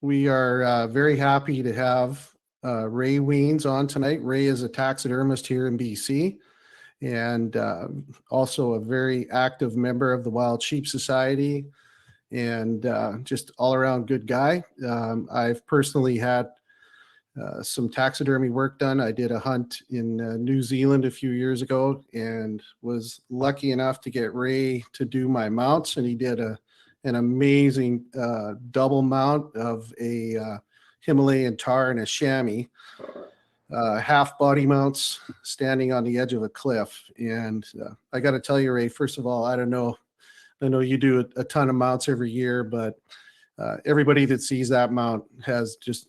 We are very happy to have Ray Wiens on tonight. Ray is a taxidermist here in BC and also a very active member of the Wild Sheep Society and just all around good guy. I've personally had some taxidermy work done. I did a hunt in New Zealand a few years ago and was lucky enough to get Ray to do my mounts, and he did an amazing double mount of a Himalayan tar and a chamois, half body mounts standing on the edge of a cliff. And I got to tell you, Ray, first of all, I don't know. I know you do a ton of mounts every year, but everybody that sees that mount has just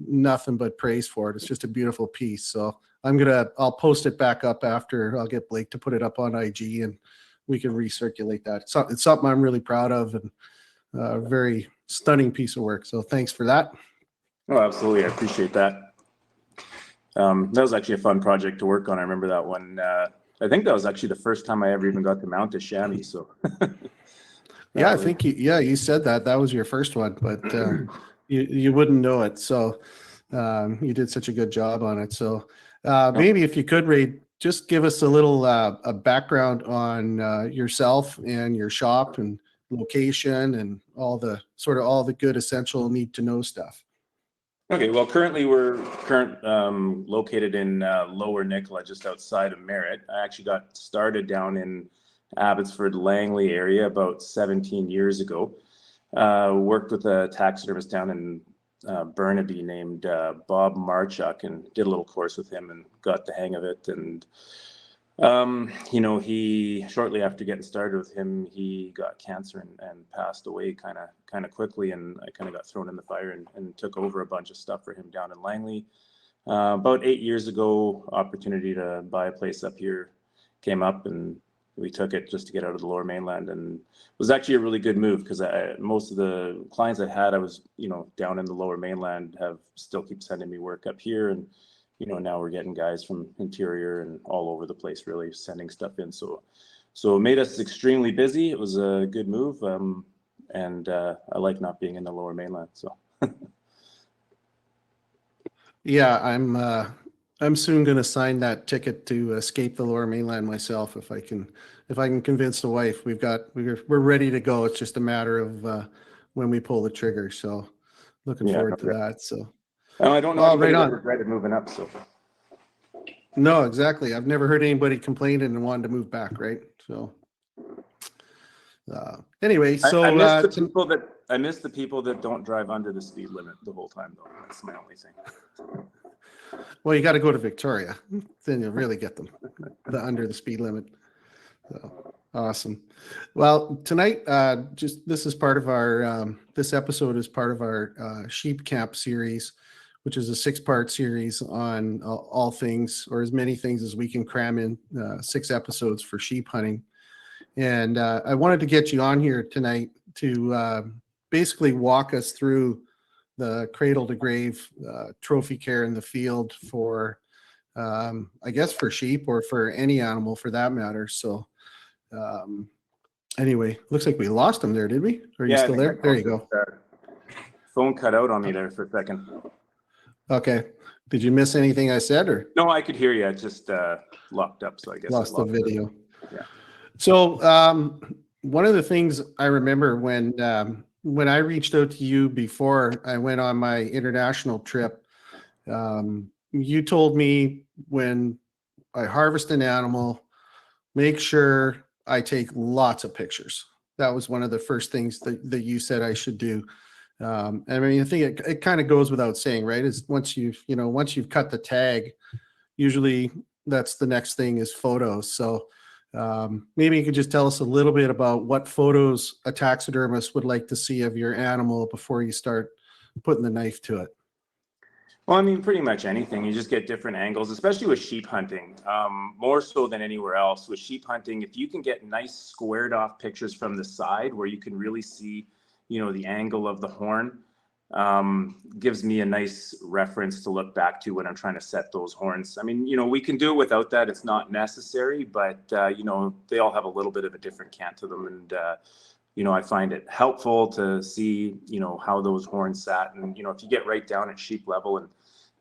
nothing but praise for it. It's just a beautiful piece. So I'll post it back up after. I'll get Blake to put it up on IG and we can recirculate that. It's something I'm really proud of and a very stunning piece of work. So thanks for that. Oh, absolutely. I appreciate that. That was actually a fun project to work on. I remember that one. I think that was actually the first time I ever even got to mount a chamois. So yeah, I think you said that was your first one, but you wouldn't know it. So you did such a good job on it. So maybe if you could, Ray, just give us a little a background on yourself and your shop and location and all the good essential need to know stuff. Okay, well, currently we're located in Lower Nicola, just outside of Merritt. I actually got started down in Abbotsford, Langley area about 17 years ago. Worked with a taxidermist down in Burnaby named Bob Marchuk and did a little course with him and got the hang of it. And he shortly after getting started with him, he got cancer and passed away kind of quickly, and I kind of got thrown in the fire and took over a bunch of stuff for him down in Langley. About 8 years ago, opportunity to buy a place up here came up, and we took it just to get out of the Lower Mainland, and it was actually a really good move because most of the clients I had, I was down in the Lower Mainland, still keep sending me work up here, and now we're getting guys from interior and all over the place really sending stuff in. So it made us extremely busy. It was a good move. And I like not being in the Lower Mainland. So yeah, I'm soon going to sign that ticket to escape the Lower Mainland myself if I can convince the wife. We're ready to go. It's just a matter of when we pull the trigger. So looking forward to that. So I don't know anybody that regretted moving up. So no, exactly. I've never heard anybody complaining and wanting to move back. Right. So anyway, so I miss the people that don't drive under the speed limit the whole time, though. That's my only thing. Well, you got to go to Victoria, then you'll really get them under the speed limit. So awesome. Well, tonight, this is part of our this episode is part of our Sheep Camp series, which is a 6-part series on all things, or as many things as we can cram in 6 episodes for sheep hunting. And I wanted to get you on here tonight to basically walk us through the cradle to grave trophy care in the field for, I guess, for sheep or for any animal for that matter. So anyway, looks like we lost him there, did we? Are you still there? There you go. Phone cut out on me there for a second. Okay. Did you miss anything I said, or? No, I could hear you. I just locked up, so I guess lost the video. Yeah. So one of the things I remember when I reached out to you before I went on my international trip, you told me when I harvest an animal, make sure I take lots of pictures. That was one of the first things that you said I should do. I mean, I think it kind of goes without saying, right? Is once you've cut the tag, usually that's the next thing is photos. So maybe you could just tell us a little bit about what photos a taxidermist would like to see of your animal before you start putting the knife to it. Well, I mean, pretty much anything. You just get different angles, especially with sheep hunting, more so than anywhere else. With sheep hunting, if you can get nice squared off pictures from the side where you can really see, the angle of the horn, gives me a nice reference to look back to when I'm trying to set those horns. I mean, we can do it without that. It's not necessary, but, they all have a little bit of a different cant to them. And I find it helpful to see, how those horns sat. And, if you get right down at sheep level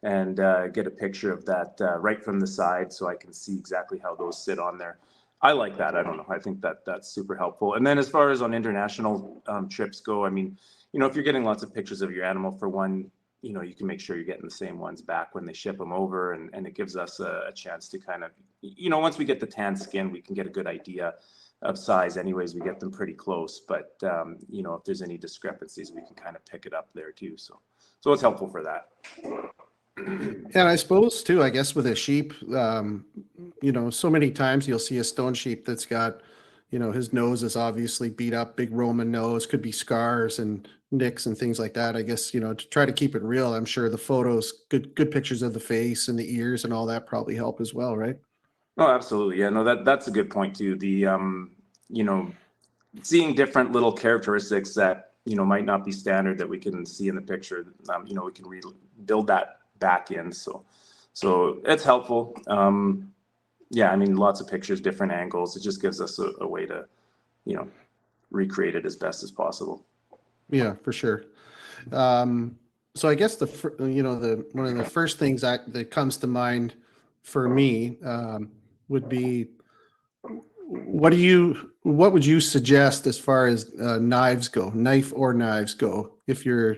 and get a picture of that right from the side, so I can see exactly how those sit on there. I like that. I don't know. I think that's super helpful. And then as far as on international trips go, I mean, if you're getting lots of pictures of your animal, for one, you can make sure you're getting the same ones back when they ship them over. And it gives us a chance to kind of, once we get the tan skin, we can get a good idea of size. Anyways, we get them pretty close. But, if there's any discrepancies, we can kind of pick it up there too. So it's helpful for that. And I suppose too, I guess with a sheep, so many times you'll see a stone sheep that's got, his nose is obviously beat up, big Roman nose, could be scars and nicks and things like that. I guess, to try to keep it real, I'm sure the photos, good pictures of the face and the ears and all that probably help as well, right? Oh, absolutely. Yeah, no, that's a good point too. The, seeing different little characteristics that, might not be standard that we can see in the picture, we can build that back in. So it's helpful. Yeah, I mean, lots of pictures, different angles. It just gives us a way to, recreate it as best as possible. Yeah, for sure. So I guess one of the first things that comes to mind for me would be, what would you suggest as far as knife or knives go, if you're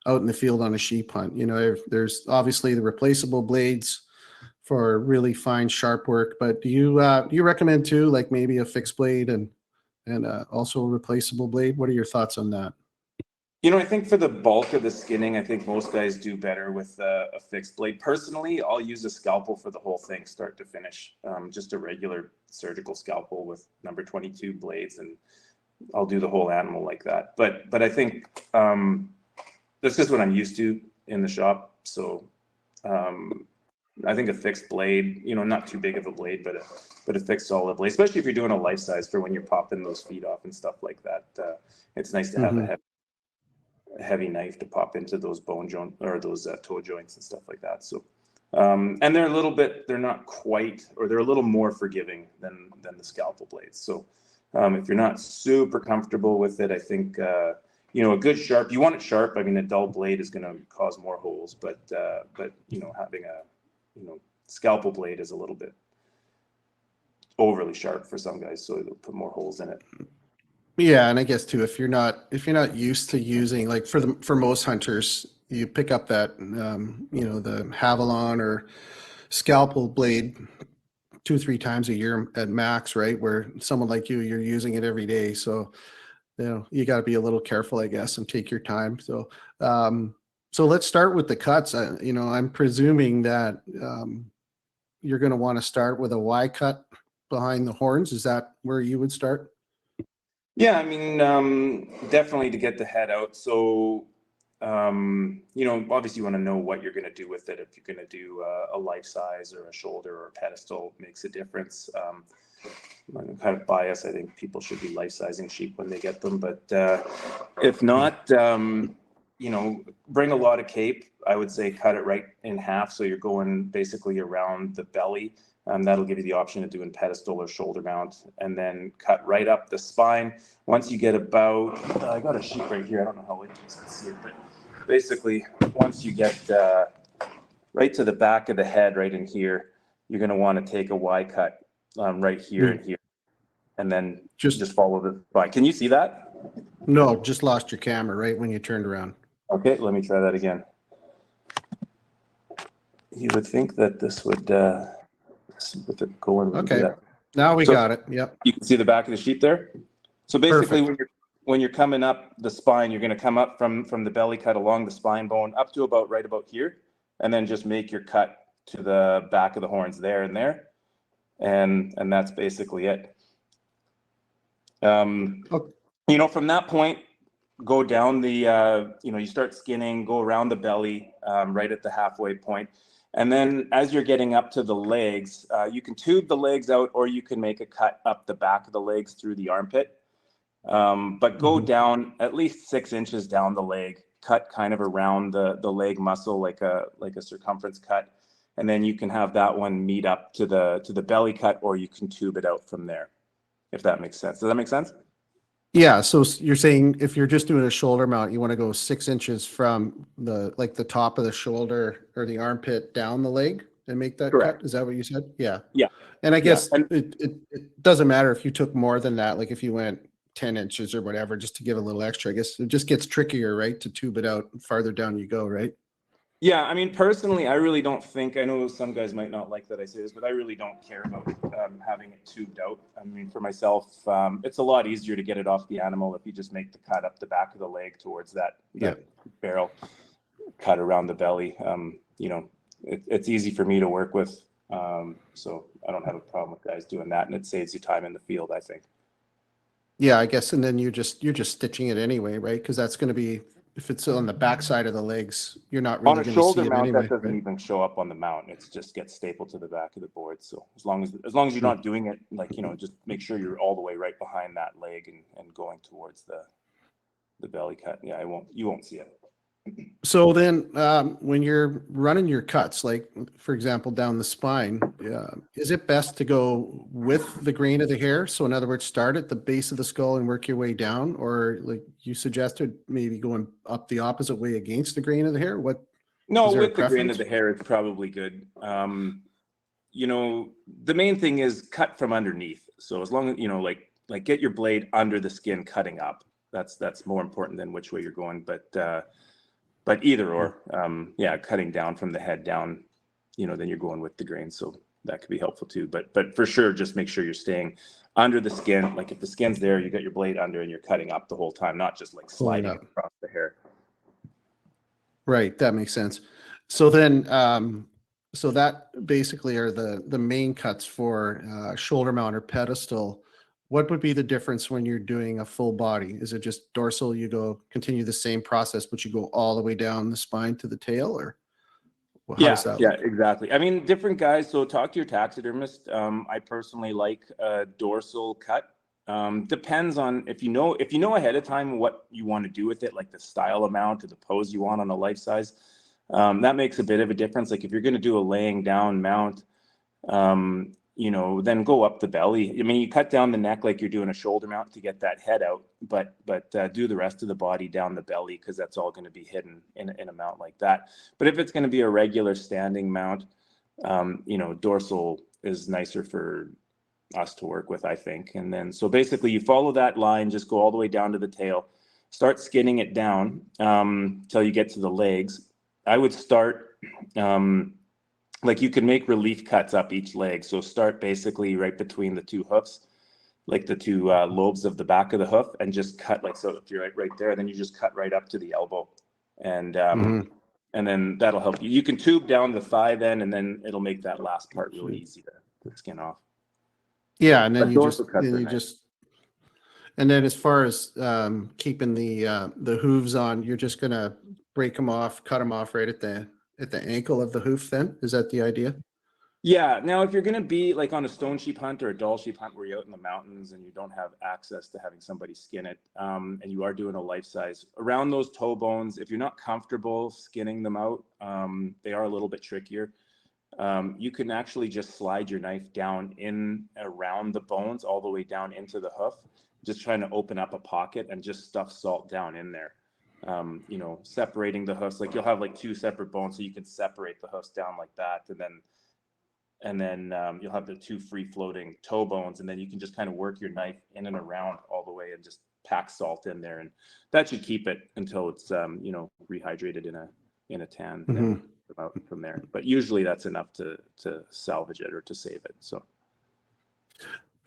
out in the field on a sheep hunt? There's obviously the replaceable blades for really fine, sharp work, but do you recommend too, like maybe a fixed blade and also a replaceable blade? What are your thoughts on that? I think for the bulk of the skinning, I think most guys do better with a fixed blade. Personally, I'll use a scalpel for the whole thing, start to finish. Just a regular surgical scalpel with number 22 blades, and I'll do the whole animal like that. But I think that's just what I'm used to in the shop. So I think a fixed blade, not too big of a blade, but a fixed solid blade, especially if you're doing a life size for when you're popping those feet off and stuff like that. It's nice to have a heavy knife to pop into those bone joint or those toe joints and stuff like that. So, and they're not quite, or they're a little more forgiving than the scalpel blades. So, if you're not super comfortable with it, I think, a good sharp, you want it sharp. I mean, a dull blade is going to cause more holes, but having a, scalpel blade is a little bit overly sharp for some guys. So it'll put more holes in it. Yeah, and I guess too, if you're not used to using, like, for most hunters, you pick up that the Havalon or scalpel blade 2-3 times a year at max, right? Where someone like you're using it every day, so you got to be a little careful, I guess, and take your time. So let's start with the cuts. I'm presuming that you're going to want to start with a Y cut behind the horns. Is that where you would start? Yeah, I mean, definitely to get the head out. So, obviously you want to know what you're going to do with it. If you're going to do a life size or a shoulder or a pedestal, makes a difference. I'm kind of biased. I think people should be life sizing sheep when they get them. But if not, bring a lot of cape. I would say cut it right in half. So you're going basically around the belly. That'll give you the option of doing pedestal or shoulder mount, and then cut right up the spine. Once you get about, I got a sheet right here. I don't know how well you can see it, but basically once you get right to the back of the head, right in here, you're going to want to take a Y cut right here and here, and then just follow the spine. Can you see that? No, just lost your camera right when you turned around. Okay, let me try that again. You would think that this would with it going. Okay, now we got it. Yep. You can see the back of the sheep there. So basically, when you're coming up the spine, you're going to come up from the belly cut along the spine bone up to right about here, and then just make your cut to the back of the horns there and there, and that's basically it. From that point, go down the you start skinning, go around the belly, right at the halfway point. And then as you're getting up to the legs, you can tube the legs out, or you can make a cut up the back of the legs through the armpit. But go down at least 6 inches down the leg, cut kind of around the leg muscle, like a circumference cut. And then you can have that one meet up to the belly cut, or you can tube it out from there, if that makes sense. Does that make sense? Yeah, so you're saying if you're just doing a shoulder mount, you want to go 6 inches from the top of the shoulder or the armpit down the leg and make that cut? Correct. Is that what you said? Yeah. Yeah. And I Yeah. guess And it doesn't matter if you took more than that, like if you went 10 inches or whatever, just to give a little extra. I guess it just gets trickier, right? To tube it out farther down you go, right? yeah, I mean, personally, I really don't think, I know some guys might not like that I say this, but I really don't care about having it tubed out. I mean, for myself, it's a lot easier to get it off the animal if you just make the cut up the back of the leg towards that barrel, cut around the belly. You know, it's easy for me to work with. So I don't have a problem with guys doing that, and it saves you time in the field, I think. Yeah, I guess. And then you're just stitching it anyway, right? Because that's going to be, if it's on the back side of the legs, you're not On really a going to see shoulder it mount, that anyway, doesn't right? even show up on the mount. It just gets stapled to the back of the board. So as long as you're not doing it, like, just make sure you're all the way right behind that leg and going towards the belly cut. Yeah, you won't see it. So then, when you're running your cuts, like for example, down the spine, is it best to go with the grain of the hair? So in other words, start at the base of the skull and work your way down, or like you suggested, maybe going up the opposite way against the grain of the hair? What is No, there a with the grain of preference? the hair, it's probably good. The main thing is cut from underneath. So as long as, like get your blade under the skin cutting up. That's more important than which way you're going. But either or, yeah, cutting down from the head down, then you're going with the grain. So that could be helpful too. But for sure, just make sure you're staying under the skin. Like if the skin's there, you got your blade under and you're cutting up the whole time, not just like Pulling sliding up. it across the hair. Right, that makes sense. So then, so that basically are the main cuts for shoulder mount or pedestal. What would be the difference when you're doing a full body? Is it just dorsal? You go continue the same process, but you go all the way down the spine to the tail, or how does that Yeah, look? exactly. I mean, different guys. So talk to your taxidermist. I personally like a dorsal cut. Depends on if you know ahead of time what you want to do with it, like the style amount or the pose you want on a life size. That makes a bit of a difference. Like if you're going to do a laying down mount, then go up the belly. I mean, you cut down the neck like you're doing a shoulder mount to get that head out, but do the rest of the body down the belly because that's all going to be hidden in a mount like that. But if it's going to be a regular standing mount, dorsal is nicer for us to work with, I think. And then so basically you follow that line, just go all the way down to the tail, start skinning it down till you get to the legs. I would start. Like you can make relief cuts up each leg. So start basically right between the two hoofs, like the two lobes of the back of the hoof, and just cut like so. If you're right there, then you just cut right up to the elbow, and Mhm. and then that'll help you. You can tube down the thigh then, and then it'll make that last part really easy to skin off. Yeah, and then But you just dorsal cuts are nice. and then as far as keeping the hooves on, you're just gonna break them off, cut them off right at the ankle of the hoof. Then is that the idea? Yeah. Now, if you're going to be like on a stone sheep hunt or a doll sheep hunt where you're out in the mountains and you don't have access to having somebody skin it, and you are doing a life size around those toe bones, if you're not comfortable skinning them out, they are a little bit trickier. You can actually just slide your knife down in around the bones all the way down into the hoof, just trying to open up a pocket and just stuff salt down in there. Separating the hoofs, like you'll have like two separate bones, so you can separate the hoofs down like that, and then you'll have the two free floating toe bones, and then you can just kind of work your knife in and around all the way and just pack salt in there, and that should keep it until it's rehydrated in a tan, and then out from there. But usually that's enough to salvage it or to save it.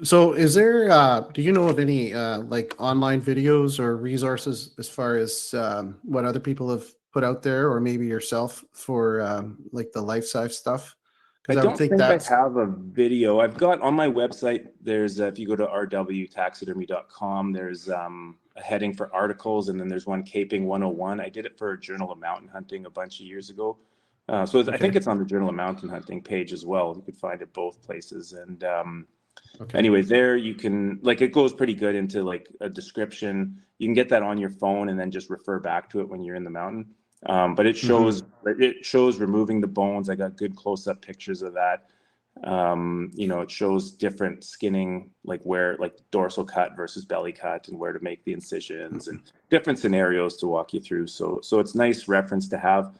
So is there, do you know of any like online videos or resources as far as what other people have put out there, or maybe yourself for like the life size stuff? I Because I would don't think think I that's have a video. I've got on my website, there's if you go to rwtaxidermy.com, there's a heading for articles, and then there's one Caping 101. I did it for a Journal of Mountain Hunting a bunch of years ago. I okay. think it's on the Journal of Mountain Hunting page as well. You could find it both places. And Okay. anyway, there you can, like, it goes pretty good into like a description. You can get that on your phone and then just refer back to it when you're in the mountain. But it shows removing the bones. I got good close-up pictures of that. You know, it shows different skinning, like where, like dorsal cut versus belly cut, and where to make the incisions, and different scenarios to walk you through. So it's nice reference to have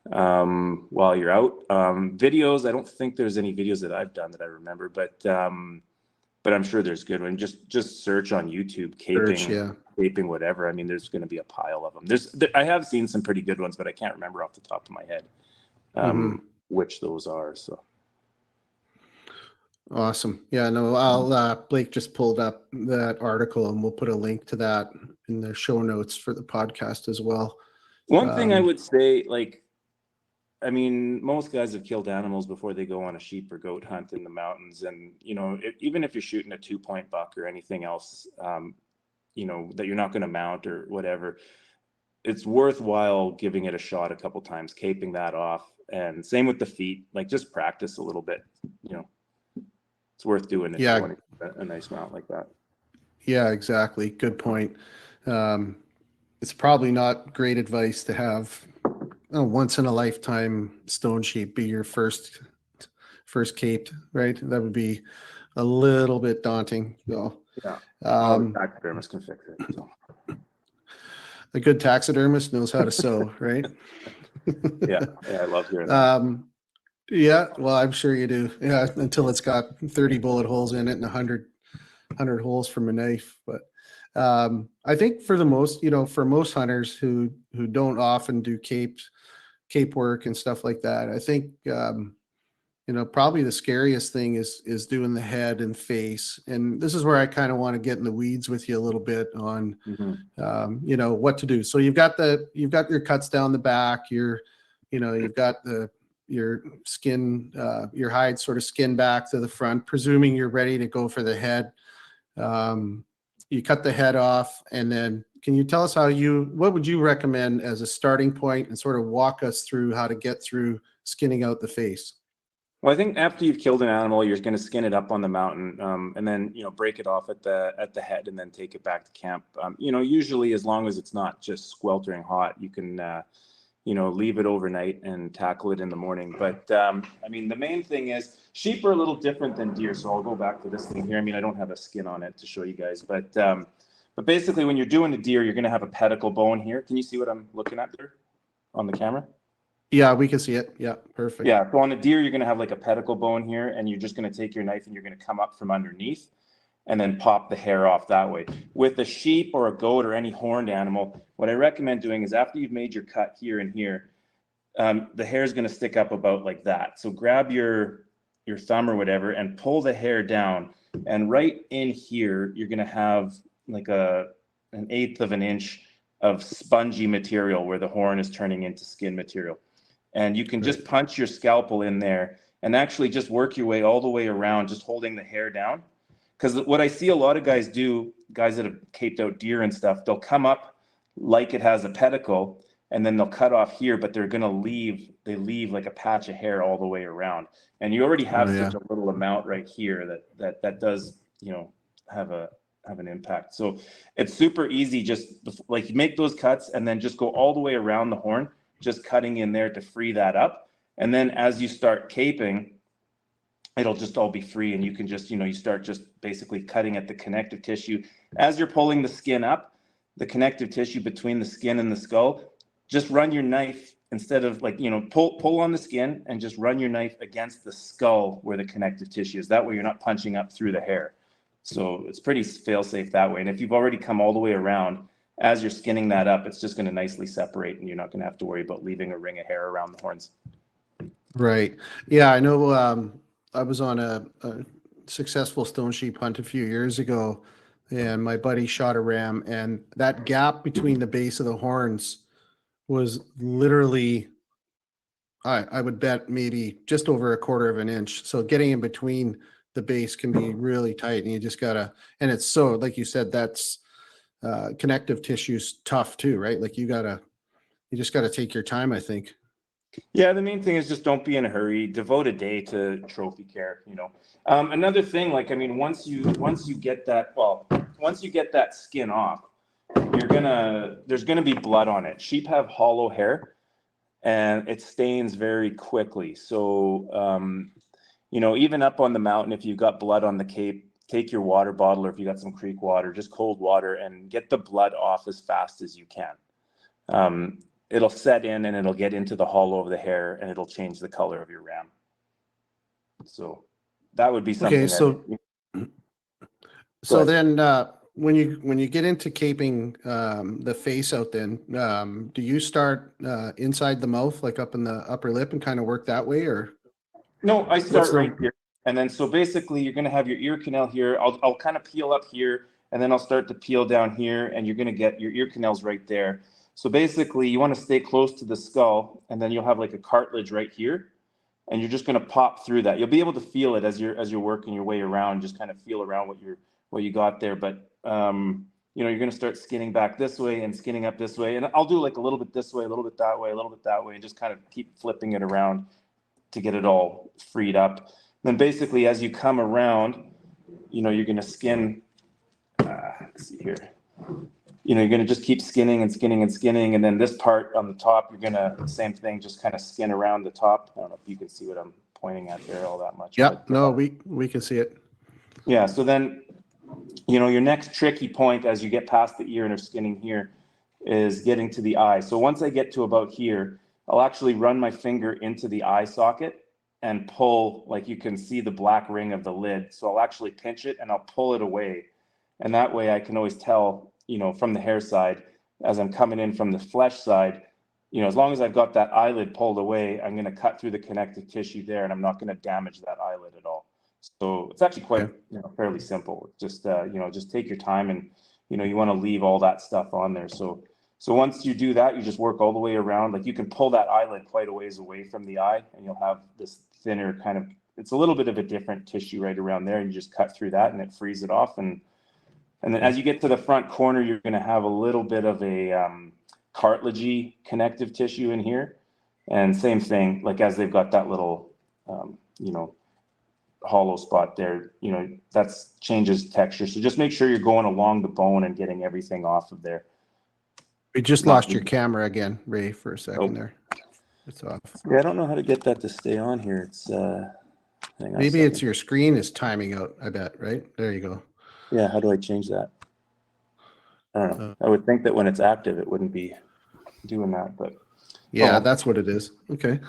while you're out. Videos, I don't think there's any videos that I've done that I remember, but I'm sure there's good one. Just search on YouTube, Search, yeah. caping, whatever. I mean, there's going to be a pile of them. I have seen some pretty good ones, but I can't remember off the top of my head which those are. So awesome. Yeah, no, I'll Blake just pulled up that article, and we'll put a link to that in the show notes for the podcast as well. one thing I would say, like, I mean, most guys have killed animals before they go on a sheep or goat hunt in the mountains. And, you know, even if you're shooting a 2-point buck or anything else, you know, that you're not going to mount or whatever, it's worthwhile giving it a shot a couple times, caping that off. And same with the feet, like just practice a little bit, you know, it's worth doing if you want a nice mount like that. Yeah, exactly. Good point. It's probably not great advice to have a once in a lifetime stone sheep be your first caped, right? That would be a little bit daunting. So yeah, the taxidermist can fix it. So. A good taxidermist knows how to sew, right? yeah, I love hearing that. Yeah, well, I'm sure you do. Yeah, until it's got 30 bullet holes in it and 100 holes from a knife. But I think for the most, you know, for most hunters who don't often do cape work and stuff like that, I think you know, probably the scariest thing is doing the head and face. And this is where I kind of want to get in the weeds with you a little bit on you know, what to do. So you've got your cuts down the back, you know, you've got your skin, your hide sort of skin back to the front, presuming you're ready to go for the head. You cut the head off, and then can you tell us what would you recommend as a starting point, and sort of walk us through how to get through skinning out the face? Well, I think after you've killed an animal, you're going to skin it up on the mountain, and then, you know, break it off at the head, and then take it back to camp. You know, usually as long as it's not just sweltering hot, you can you know, leave it overnight and tackle it in the morning. But I mean, the main thing is sheep are a little different than deer. So I'll go back to this thing here. I mean, I don't have a skin on it to show you guys, but basically when you're doing a deer, you're going to have a pedicle bone here. Can you see what I'm looking at there on the camera? Yeah, we can see it. Yeah, perfect. Yeah, so on a deer, you're going to have like a pedicle bone here, and you're just going to take your knife and you're going to come up from underneath and then pop the hair off that way. With a sheep or a goat or any horned animal, what I recommend doing is after you've made your cut here and here, the hair is going to stick up about like that. So grab your thumb or whatever and pull the hair down. And right in here, you're going to have like an 1/8 of an inch of spongy material where the horn is turning into skin material. And you can just punch your scalpel in there and actually just work your way all the way around, just holding the hair down. Because what I see a lot of guys do, guys that have caped out deer and stuff, they'll come up like it has a pedicle, and then they'll cut off here, but they're going to leave like a patch of hair all the way around. And you already have such a little amount right here that does, you know, have an impact. So it's super easy. Just like you make those cuts and then just go all the way around the horn, just cutting in there to free that up. And then as you start caping, it'll just all be free, and you can just, you know, you start just basically cutting at the connective tissue. As you're pulling the skin up, the connective tissue between the skin and the skull, just run your knife instead of like, you know, pull on the skin and just run your knife against the skull where the connective tissue is. That way you're not punching up through the hair. So it's pretty fail-safe that way. And if you've already come all the way around, as you're skinning that up, it's just going to nicely separate, and you're not going to have to worry about leaving a ring of hair around the horns. Right. Yeah, I know. I was on a successful stone sheep hunt a few years ago, and my buddy shot a ram, and that gap between the base of the horns was literally, I would bet maybe just over 1/4 of an inch. So getting in between the base can be really tight, and you just gotta, and it's so, like you said, that's connective tissue's tough too, right? Like you just gotta take your time, I think. Yeah, the main thing is just don't be in a hurry. Devote a day to trophy care. You know, another thing, like, I mean, once you get that skin off, there's gonna be blood on it. Sheep have hollow hair, and it stains very quickly. So you know, even up on the mountain, if you've got blood on the cape, take your water bottle, or if you got some creek water, just cold water, and get the blood off as fast as you can. It'll set in and it'll get into the hollow of the hair and it'll change the color of your ram. So that would be something. Okay, so then when you get into caping the face out, then do you start inside the mouth, like up in the upper lip, and kind of work that way, or? No, I start right here. And then so basically you're going to have your ear canal here. I'll kind of peel up here, and then I'll start to peel down here, and you're going to get your ear canals right there. So basically you want to stay close to the skull, and then you'll have like a cartilage right here, and you're just going to pop through that. You'll be able to feel it as you're working your way around, just kind of feel around what you got there. But you know, you're going to start skinning back this way and skinning up this way. And I'll do like a little bit this way, a little bit that way, a little bit that way, and just kind of keep flipping it around to get it all freed up. Then basically as you come around, you know, you're going to skin, let's see here, you know, you're going to just keep skinning and skinning and skinning. And then this part on the top, you're going to, same thing, just kind of skin around the top. I don't know if you can see what I'm pointing at there all that much. Yeah, but, no, we can see it. Yeah, so then, you know, your next tricky point as you get past the ear and are skinning here is getting to the eye. So once I get to about here, I'll actually run my finger into the eye socket and pull, like you can see the black ring of the lid. So I'll actually pinch it and I'll pull it away. And that way I can always tell, you know, from the hair side, as I'm coming in from the flesh side, you know, as long as I've got that eyelid pulled away, I'm going to cut through the connective tissue there, and I'm not going to damage that eyelid at all. So it's actually quite, you know, fairly simple. Just, you know, just take your time, and, you know, you want to leave all that stuff on there. So once you do that, you just work all the way around. Like you can pull that eyelid quite a ways away from the eye, and you'll have this thinner kind of, it's a little bit of a different tissue right around there. And you just cut through that and it frees it off. And then as you get to the front corner, you're going to have a little bit of a cartilagey connective tissue in here. And same thing, like as they've got that little, you know, hollow spot there, you know, that's changes texture. So just make sure you're going along the bone and getting everything off of there. We just lost your camera again, Ray, for a second there. It's off. Yeah, I don't know how to get that to stay on here. It's maybe it's your screen is timing out, I bet, right? There you go. Yeah, how do I change that? I don't know. I would think that when it's active, it wouldn't be doing that, but yeah, that's what it is. Okay.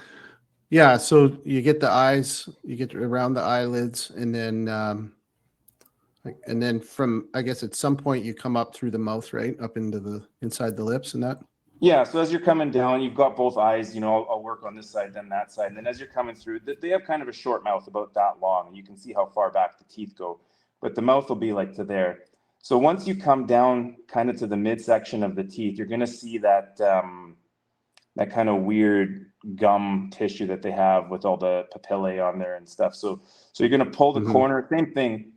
Yeah, so you get the eyes, you get around the eyelids, and then from, I guess at some point you come up through the mouth, right? Up into the inside the lips and that. Yeah, so as you're coming down, you've got both eyes, you know, I'll work on this side, then that side. And then as you're coming through, they have kind of a short mouth, about that long, and you can see how far back the teeth go, but the mouth will be like to there. So once you come down kind of to the midsection of the teeth, you're going to see that that kind of weird gum tissue that they have with all the papillae on there and stuff. So you're going to pull the corner, same thing,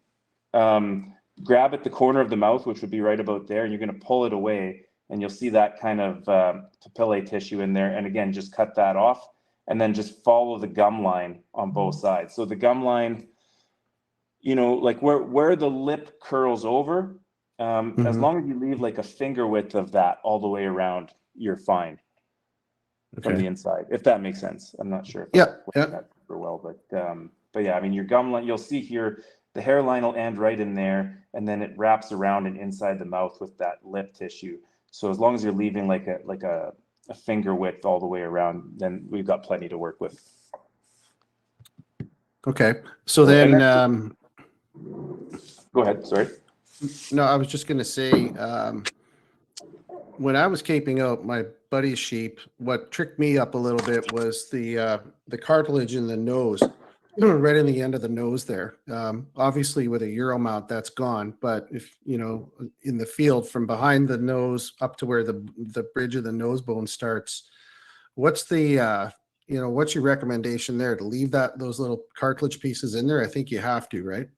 grab at the corner of the mouth, which would be right about there, and you're going to pull it away, and you'll see that kind of papillae tissue in there. And again, just cut that off, and then just follow the gum line on both sides. So the gum line, you know, like where the lip curls over, as long as you leave like a finger width of that all the way around, you're fine from the inside, if that makes sense. I'm not sure if that super well, but yeah, I mean, your gum line, you'll see here, the hairline will end right in there, and then it wraps around and inside the mouth with that lip tissue. So as long as you're leaving like a finger width all the way around, then we've got plenty to work with. Okay. So then, go ahead. Sorry. No, I was just going to say, when I was caping out my buddy's sheep, what tricked me up a little bit was the cartilage in the nose, right in the end of the nose there. Obviously with a Euro mount, that's gone. But if, you know, in the field from behind the nose up to where the bridge of the nose bone starts, what's the, you know, what's your recommendation there, to leave those little cartilage pieces in there? I think you have to, right?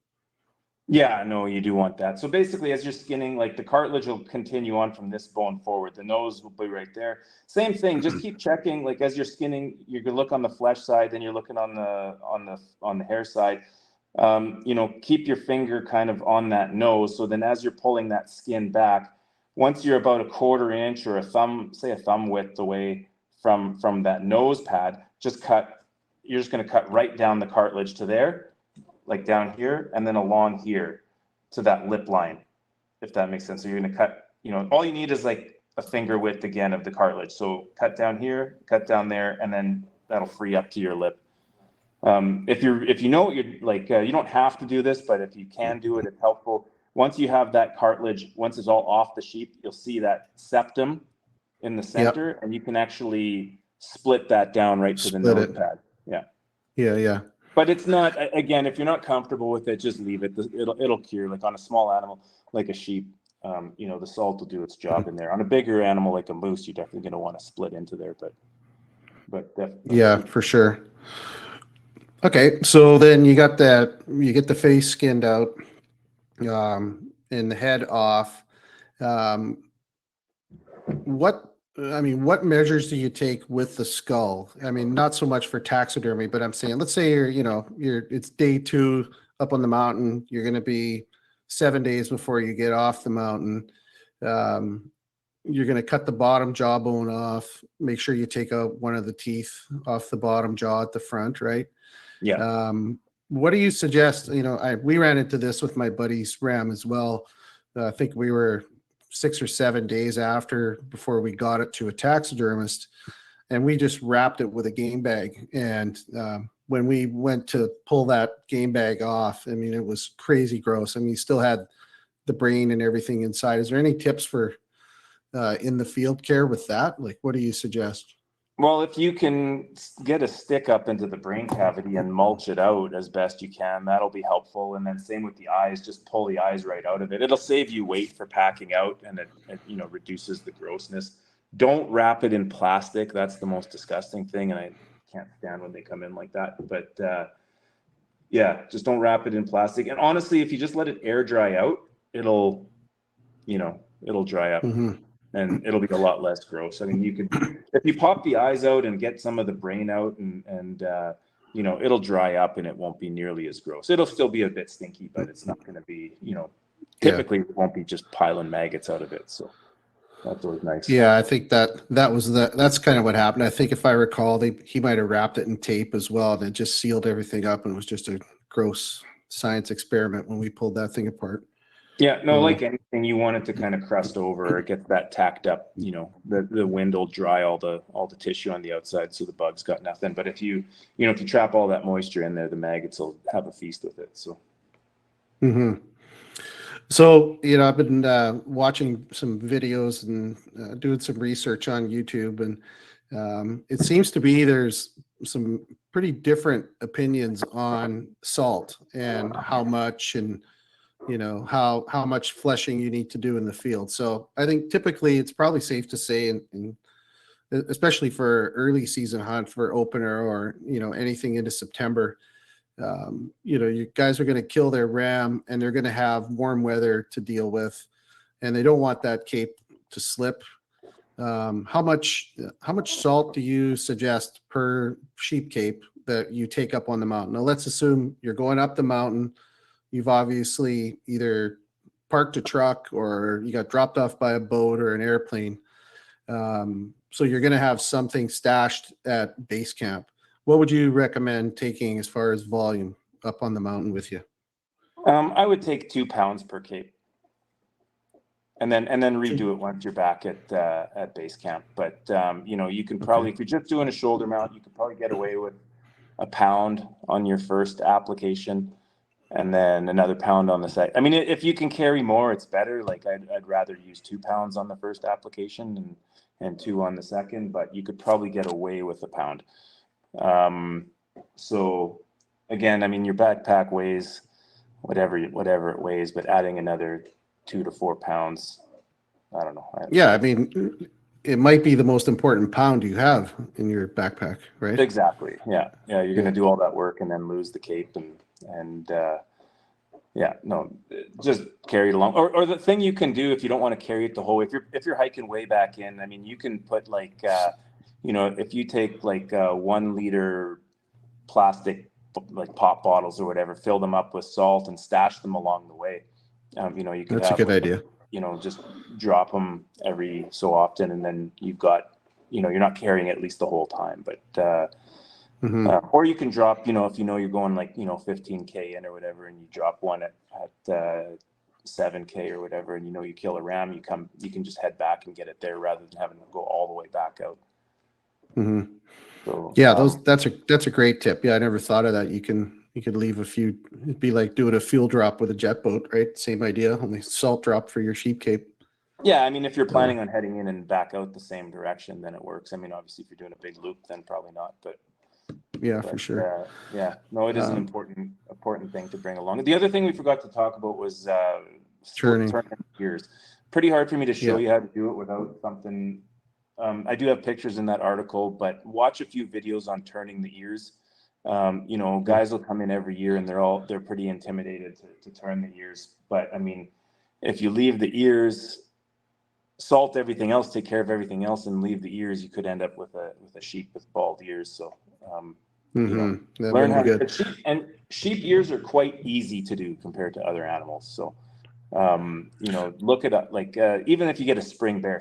Yeah, no, you do want that. So basically, as you're skinning, like the cartilage will continue on from this bone forward. The nose will be right there. Same thing. Just keep checking. Like as you're skinning, you're gonna look on the flesh side, then you're looking on the hair side. You know, keep your finger kind of on that nose. So then, as you're pulling that skin back, once you're about a quarter inch or a thumb width away from that nose pad, just cut you're just going to cut right down the cartilage to there, like down here, and then along here to that lip line, if that makes sense. So you're going to cut, all you need is like a finger width again of the cartilage. So cut down here, cut down there, and then that'll free up to your lip. If you know what you're like, you don't have to do this, but if you can do it, it's helpful. Once you have that cartilage, once it's all off the sheep, you'll see that septum in the center, and you can actually split that down right to the nose pad. Yeah. But it's not, again, if you're not comfortable with it, just leave it. It'll cure. Like on a small animal, like a sheep, the salt will do its job in there. On a bigger animal like a moose, you're definitely going to want to split into there. But definitely. Yeah, for sure. Okay, so then you get the face skinned out, and the head off. What measures do you take with the skull? I mean, not so much for taxidermy, but I'm saying, let's say it's day 2 up on the mountain. You're going to be 7 days before you get off the mountain. You're going to cut the bottom jawbone off. Make sure you take out one of the teeth off the bottom jaw at the front, right? Yeah. What do you suggest? We ran into this with my buddy's ram as well. I think we were 6 or 7 days before we got it to a taxidermist, and we just wrapped it with a game bag. And when we went to pull that game bag off, I mean, it was crazy gross. I mean, you still had the brain and everything inside. Is there any tips for in the field care with that? Like, what do you suggest? Well, if you can get a stick up into the brain cavity and mulch it out as best you can, that'll be helpful. And then same with the eyes, just pull the eyes right out of it. It'll save you weight for packing out, and it reduces the grossness. Don't wrap it in plastic. That's the most disgusting thing, and I can't stand when they come in like that. But just don't wrap it in plastic. And honestly, if you just let it air dry out, it'll dry up. Mm-hmm. And it'll be a lot less gross. I mean, if you pop the eyes out and get some of the brain out, and it'll dry up and it won't be nearly as gross. It'll still be a bit stinky, but it's not going to be, typically it won't be just piling maggots out of it. So that's always nice. Yeah, I think that's kind of what happened. I think if I recall, he might have wrapped it in tape as well, and it just sealed everything up, and it was just a gross science experiment when we pulled that thing apart. Yeah, no, like anything, you want it to kind of crust over or get that tacked up. The wind will dry all the tissue on the outside, so the bugs got nothing. But if you trap all that moisture in there, the maggots will have a feast with it. So. Mm-hmm. So I've been watching some videos and doing some research on YouTube, and it seems to be there's some pretty different opinions on salt and how much, and how much fleshing you need to do in the field. So I think typically it's probably safe to say, and especially for early season hunt for opener or anything into September, you guys are going to kill their ram, and they're going to have warm weather to deal with, and they don't want that cape to slip. How much salt do you suggest per sheep cape that you take up on the mountain? Now let's assume you're going up the mountain. You've obviously either parked a truck or you got dropped off by a boat or an airplane. So you're going to have something stashed at base camp. What would you recommend taking as far as volume up on the mountain with you? I would take 2 pounds per cape, and then redo it once you're back at base camp. But you can probably, if you're just doing a shoulder mount, you could probably get away with a pound on your first application, and then another pound on the second. I mean, if you can carry more, it's better. Like I'd rather use 2 pounds on the first application and 2 on the second, but you could probably get away with a pound. So again, I mean, your backpack weighs whatever it weighs, but adding another 2 to 4 pounds, I don't know. Yeah, I mean, it might be the most important pound you have in your backpack, right? Exactly. Yeah. You're going to do all that work and then lose the cape, and just carry it along. Or the thing you can do if you don't want to carry it the whole way, if you're hiking way back in, I mean, you can put like if you take like 1 liter plastic like pop bottles or whatever, fill them up with salt and stash them along the way. You can. That's a good idea. Just drop them every so often, and then you've got, you're not carrying at least the whole time. But Hmm. Or you can drop, if you're going like, 15K in or whatever, and you drop one at 7K or whatever, and you kill a ram, you can just head back and get it there rather than having to go all the way back out. Hmm. So Yeah, that's a great tip. Yeah, I never thought of that. You could leave a few. It'd be like doing a fuel drop with a jet boat, right? Same idea, only salt drop for your sheep cape. yeah, I mean, if you're So planning on heading in and back out the same direction, then it works. I mean, obviously, if you're doing a big loop, then probably not. yeah, for sure. Yeah, no, it is an Um, important thing to bring along. The other thing we forgot to talk about was Turning. turning gears. Pretty hard for me to show Yeah. you how to do it without something. I do have pictures in that article, but watch a few videos on turning the ears. Guys will come in every year and they're pretty intimidated to turn the ears. But I mean, if you leave the ears, salt everything else, take care of everything else, and leave the ears, you could end up with a sheep with bald ears. So, That learn wouldn't how be to. good. Sheep ears are quite easy to do compared to other animals. So, look it up. Like even if you get a spring bear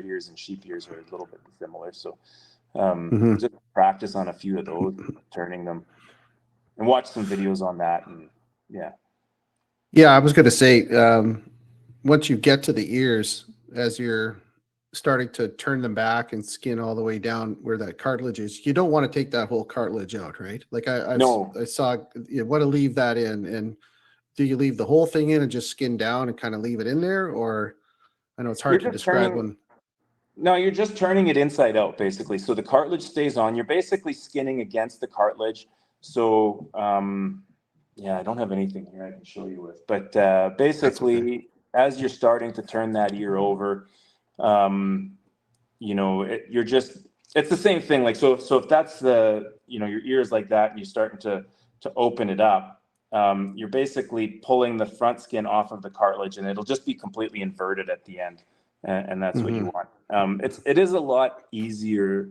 ears and sheep ears are a little bit similar. So, Hmm. just practice on a few of those, turning them, and watch some videos on that. And yeah. Yeah, I was going to say, once you get to the ears, as you're starting to turn them back and skin all the way down where that cartilage is, you don't want to take that whole cartilage out, right? Like No, I saw, you want to leave that in. And do you leave the whole thing in and just skin down and kind of leave it in there? Or I know it's you're hard to just describe turning. when. No, you're just turning it inside out, basically. So the cartilage stays on. You're basically skinning against the cartilage. So, yeah, I don't have anything here I can show you with. But That's okay. basically, as you're starting to turn that ear over, um, you're just, it's the same thing. Like, so if that's your ear is like that and you're starting to open it up, you're basically pulling the front skin off of the cartilage and it'll just be completely inverted at the end. And that's what you Hmm. want. It is a lot easier,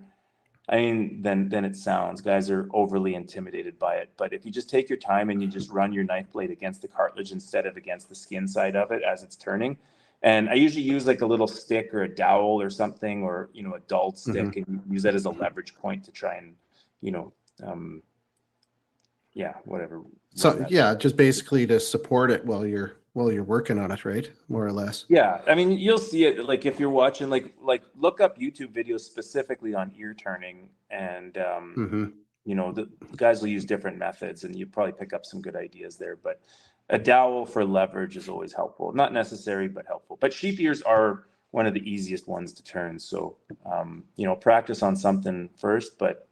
I mean, than it sounds. Guys are overly intimidated by it. But if you just take your time and you just run your knife blade against the cartilage instead of against the skin side of it as it's turning. And I usually use like a little stick or a dowel or something, or, a dulled Hmm. stick, and use that as a leverage point to try and, you know, um, yeah, whatever, run So that. yeah, just basically to support it while you're working on it, right? More or less. Yeah, I mean, you'll see it like if you're watching, like look up YouTube videos specifically on ear turning, and Hmm. the guys will use different methods, and you probably pick up some good ideas there. But a dowel for leverage is always helpful, not necessary, but helpful. But sheep ears are one of the easiest ones to turn, so practice on something first, but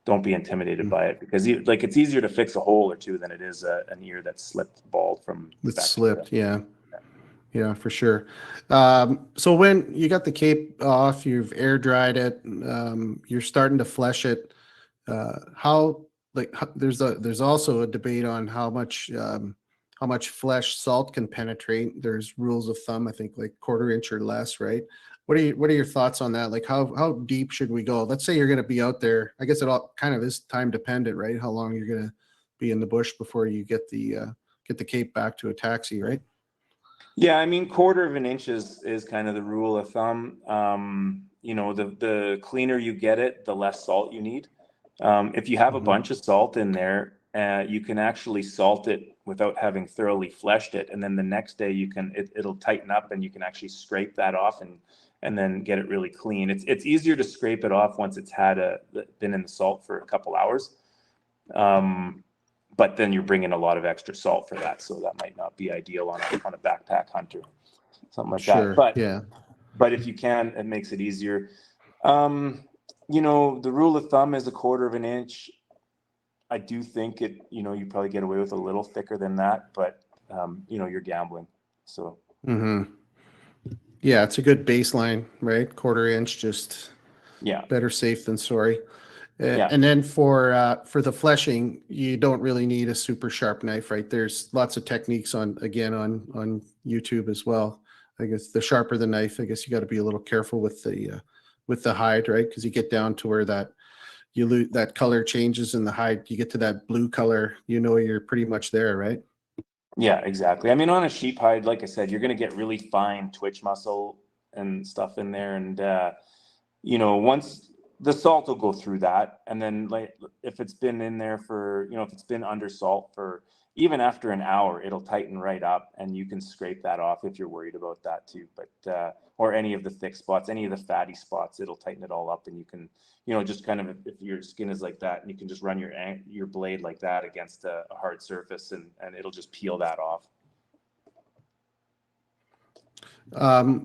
don't be intimidated by it because it's easier to fix a hole or two than it is an ear that's slipped bald from It's back. slipped. Yeah. Yeah, for sure. So when you got the cape off, you've air dried it, you're starting to flesh it. How there's also a debate on how much flesh salt can penetrate. There's rules of thumb, I think, like quarter inch or less, right? What are your thoughts on that? Like how deep should we go? Let's say you're going to be out there. I guess it all kind of is time dependent, right? How long you're going to be in the bush before you get the cape back to a taxi, right? Yeah, I mean, quarter of an inch is kind of the rule of thumb. The cleaner you get it, the less salt you need. If you have a Hmm. bunch of salt in there, you can actually salt it without having thoroughly fleshed it, and then the next day it'll tighten up, and you can actually scrape that off and then get it really clean. It's easier to scrape it off once it's been in the salt for a couple hours. But then you're bringing a lot of extra salt for that, so that might not be ideal on a backpack hunter, something like that. Sure. Yeah. But if you can, it makes it easier. The rule of thumb is a quarter of an inch. I do think you probably get away with a little thicker than that, but you're gambling. So Hmm. Yeah, it's a good baseline, right? Quarter inch, just yeah, better safe than sorry. yeah, And then for the fleshing, you don't really need a super sharp knife, right? There's lots of techniques on YouTube as well. I guess the sharper the knife, I guess you got to be a little careful with the hide, right? Because you get down to where you lose that color changes in the hide. You get to that blue color, you're pretty much there, right? yeah, exactly. I mean, on a sheep hide, like I said, you're going to get really fine twitch muscle and stuff in there, and once the salt will go through that, and then like if it's been in there for, if it's been under salt for even after an hour, it'll tighten right up, and you can scrape that off if you're worried about that too. But or any of the thick spots, any of the fatty spots, it'll tighten it all up, and you can, just kind of, if your skin is like that, and you can just run your blade like that against a hard surface, and it'll just peel that off.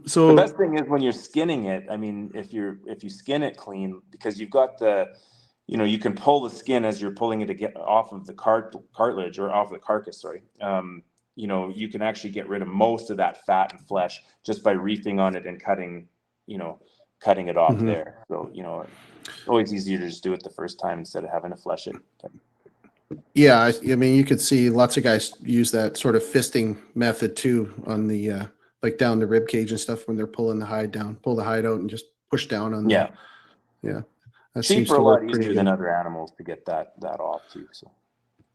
So the best thing is when you're skinning it, I mean, if you skin it clean, because you've got the, you can pull the skin as you're pulling it to get off of the cartilage, or off the carcass, sorry. You can actually get rid of most of that fat and flesh just by reefing on it and cutting it off there. So, it's always easier to just do it the first time instead of having to flesh it. yeah, I mean, you could see lots of guys use that sort of fisting method too on the like down the rib cage and stuff when they're pulling the hide down, pull the hide out and just push down on Yeah. Yeah. That Sheep seems are to a lot work pretty easier than good. other animals to get that off too. So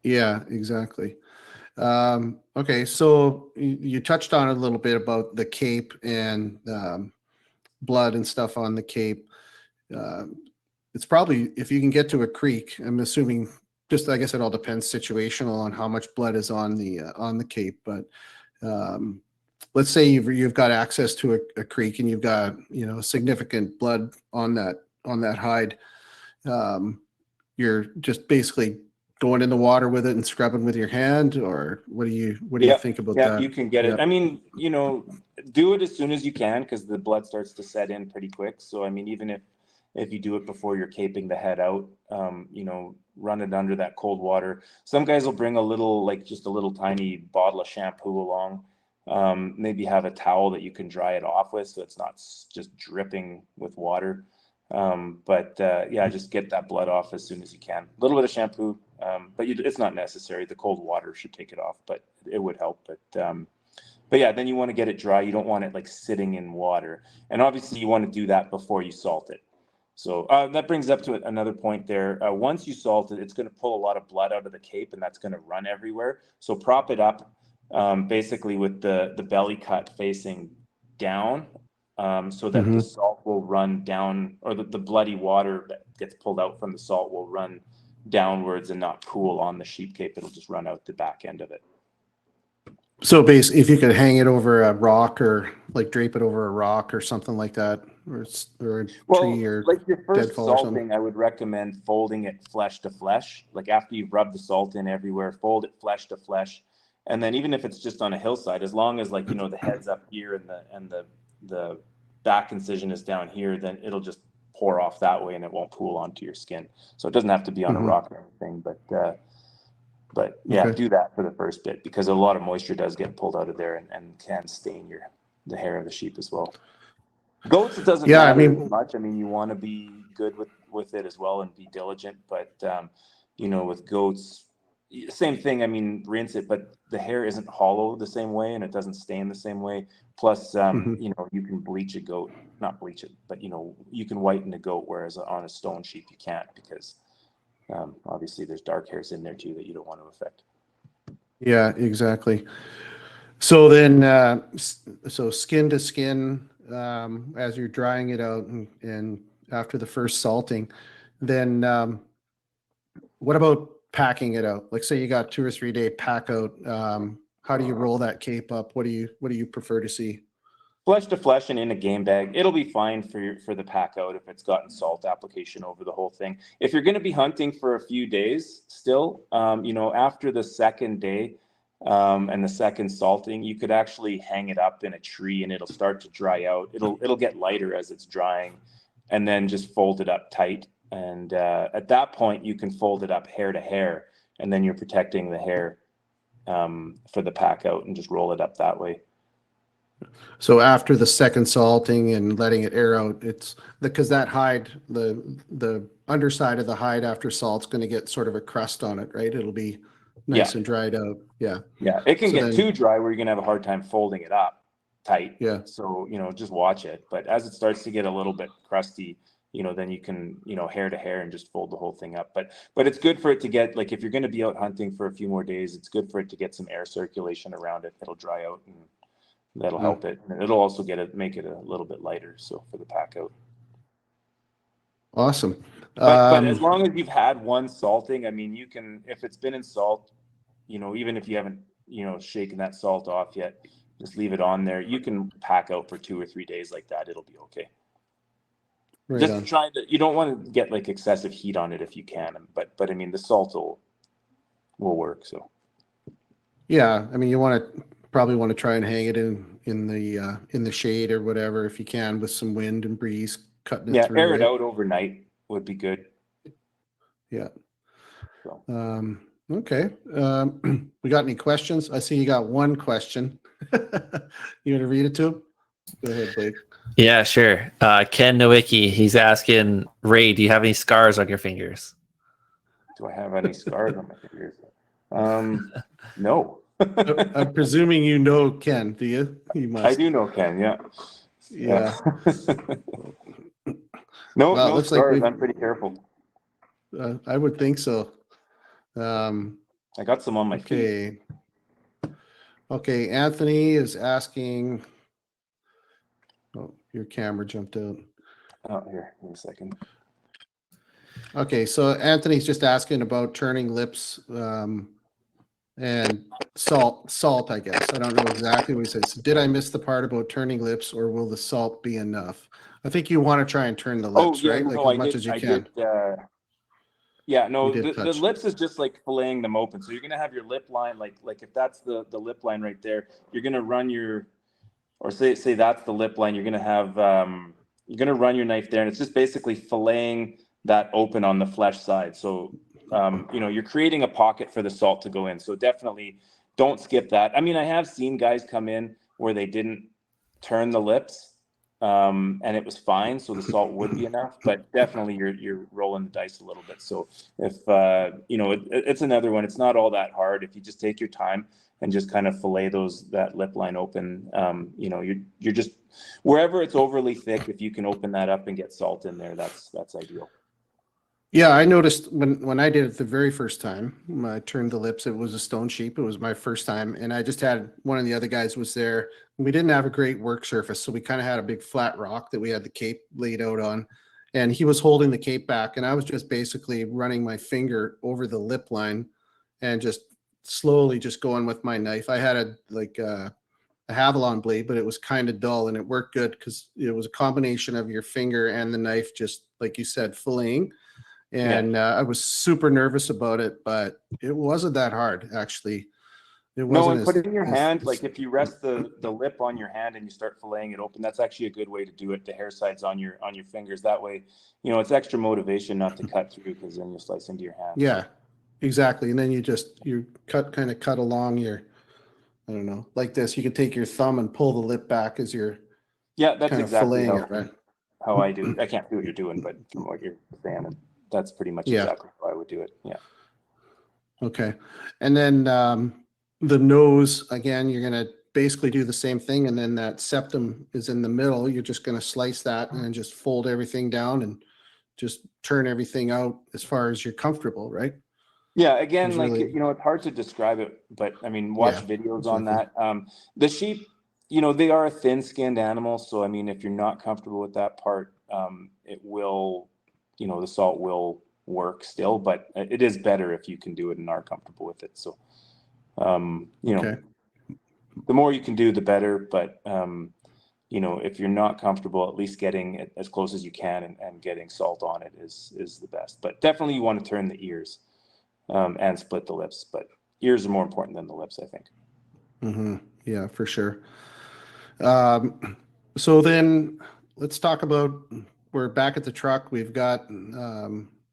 Yeah, exactly. Okay, so you touched on it a little bit about the cape and blood and stuff on the cape. It's probably, if you can get to a creek, I'm assuming, just I guess it all depends situational on how much blood is on the cape, but let's say you've got access to a creek and you've got significant blood on that hide. You're just basically going in the water with it and scrubbing with your hand, or what do you think about that? You can get it. I mean, do it as soon as you can, because the blood starts to set in pretty quick. So I mean, even if you do it before you're caping the head out, run it under that cold water. Some guys will bring just a little tiny bottle of shampoo along. Maybe have a towel that you can dry it off with, so it's not just dripping with water. Just get that blood off as soon as you can. A little bit of shampoo, but it's not necessary. The cold water should take it off, but it would help. But yeah, then you want to get it dry. You don't want it like sitting in water, and obviously you want to do that before you salt it. So that brings up to another point there. Once you salt it, it's going to pull a lot of blood out of the cape, and that's going to run everywhere. So prop it up, basically with the belly cut facing down. So that the salt will run down, or the bloody water that gets pulled out from the salt will run downwards and not pool on the sheep cape. It'll just run out the back end of it. So basically, if you could hang it over a rock, or like drape it over a rock or something like that, or a tree, or like your first deadfall or something. salting, I would recommend folding it flesh to flesh. Like after you've rubbed the salt in everywhere, fold it flesh to flesh. And then even if it's just on a hillside, as long as the head's up here and the back incision is down here, then it'll just pour off that way and it won't pool onto your skin. So it doesn't have to be on a rock or anything, but yeah, do that for the first bit, because a lot of moisture does get pulled out of there and can stain the hair of the sheep as well. Goats, it doesn't matter as much. I mean, you want to be good with it as well and be diligent, but with goats, same thing. I mean, rinse it, but the hair isn't hollow the same way, and it doesn't stain the same way. Plus, you can bleach a goat, not bleach it, but you can whiten a goat, whereas on a stone sheep you can't, because obviously there's dark hairs in there too that you don't want to affect. Yeah, exactly. So then, so skin to skin, as you're drying it out, and after the first salting, then what about packing it out? Like, say you got 2 or 3 day pack out. How do you roll that cape up? What do you prefer to see? Flesh to flesh and in a game bag. It'll be fine for the pack out if it's gotten salt application over the whole thing. If you're going to be hunting for a few days still, after the second day and the second salting, you could actually hang it up in a tree and it'll start to dry out. It'll get lighter as it's drying, and then just fold it up tight. And at that point, you can fold it up hair to hair, and then you're protecting the hair for the pack out, and just roll it up that way. So after the second salting and letting it air out, it's because that hide, the underside of the hide after salt's going to get sort of a crust on it, right? It'll be nice and dried out. Yeah. Yeah. It can get too dry where you're going to have a hard time folding it up tight. Yeah. So, just watch it. But as it starts to get a little bit crusty, then you can, hair to hair and just fold the whole thing up. But it's good for it to get, like, if you're going to be out hunting for a few more days, it's good for it to get some air circulation around it. It'll dry out, and that'll help it. And it'll also make it a little bit lighter. So for the pack out. Awesome. But as long as you've had one salting, I mean, you can, if it's been in salt, even if you haven't, shaken that salt off yet, just leave it on there. You can pack out for 2 or 3 days like that. It'll be okay. Right Just on. try to, you don't want to get like excessive heat on it if you can, but I mean, the salt will work. So Yeah, I mean, probably want to try and hang it in the shade or whatever if you can, with some wind and breeze cutting it yeah, through, air it right? out overnight would be good. Yeah. So. Okay. We got any questions? I see you got one question. You want to read it to him? Go ahead, Blake. Yeah, sure. Ken Nowicki, he's asking, Ray, do you have any scars on your fingers? Do I have any scars on my fingers? No. I'm presuming you know Ken, do you? You must. I do know Ken, yeah. Yeah. No, Well, it no looks like scars. I'm pretty careful. I would think so. I got some on my feet. Okay. Okay, Anthony is asking. Oh, your camera jumped out. Oh, here, wait a second. Okay, so Anthony's just asking about turning lips and salt, I guess. I don't know exactly what he says. Did I miss the part about turning lips, or will the salt be enough? I think you want to try and turn the lips, right? Like as much as you can. Yeah, no, You did the touch. lips is just like filleting them open. So you're gonna have your lip line, like if that's the lip line right there, you're gonna run your, or say that's the lip line, you're gonna have you're gonna run your knife there, and it's just basically filleting that open on the flesh side. So you're creating a pocket for the salt to go in. So definitely don't skip that. I mean, I have seen guys come in where they didn't turn the lips, and it was fine, so the salt would be enough. But definitely you're rolling the dice a little bit. So if it's another one. It's not all that hard if you just take your time and just kind of fillet that lip line open. You're just, wherever it's overly thick, if you can open that up and get salt in there, that's ideal. Yeah, I noticed when I did it the very first time, I turned the lips, it was a stone sheep. It was my first time. And I just had one of the other guys was there. We didn't have a great work surface. So we kind of had a big flat rock that we had the cape laid out on. And he was holding the cape back. And I was just basically running my finger over the lip line and just slowly just going with my knife. I had a Havilon blade, but it was kind of dull, and it worked good because it was a combination of your finger and the knife, just like you said, filleting. And I was super nervous about it, but it wasn't that hard, actually. It wasn't. No, and put it in your hand. Like if you rest the lip on your hand and you start filleting it open, that's actually a good way to do it. The hair sides on your fingers. That way, it's extra motivation not to cut through, because then you'll slice into your hand. Yeah, exactly. And then you cut along your, I don't know, like this. You can take your thumb and pull the lip back as you're that's kind of exactly filleting it, right? How I do. I can't do what you're doing, but from what you're saying, that's pretty much exactly how I would do it. Yeah. Okay. And then the nose, again, you're going to basically do the same thing. And then that septum is in the middle. You're just going to slice that and then just fold everything down and just turn everything out as far as you're comfortable, right? Yeah. Again, Really, it's hard to describe it, but I mean, watch videos on that. The sheep, they are a thin-skinned animal. So, I mean, if you're not comfortable with that part, it will, the salt will work still, but it is better if you can do it and are comfortable with it. So, okay. The more you can do, the better. But, if you're not comfortable, at least getting it as close as you can and getting salt on it is the best. But definitely you want to turn the ears and split the lips. But ears are more important than the lips, I think. Mm-hmm. Yeah, for sure. So then let's talk about, we're back at the truck. We've got,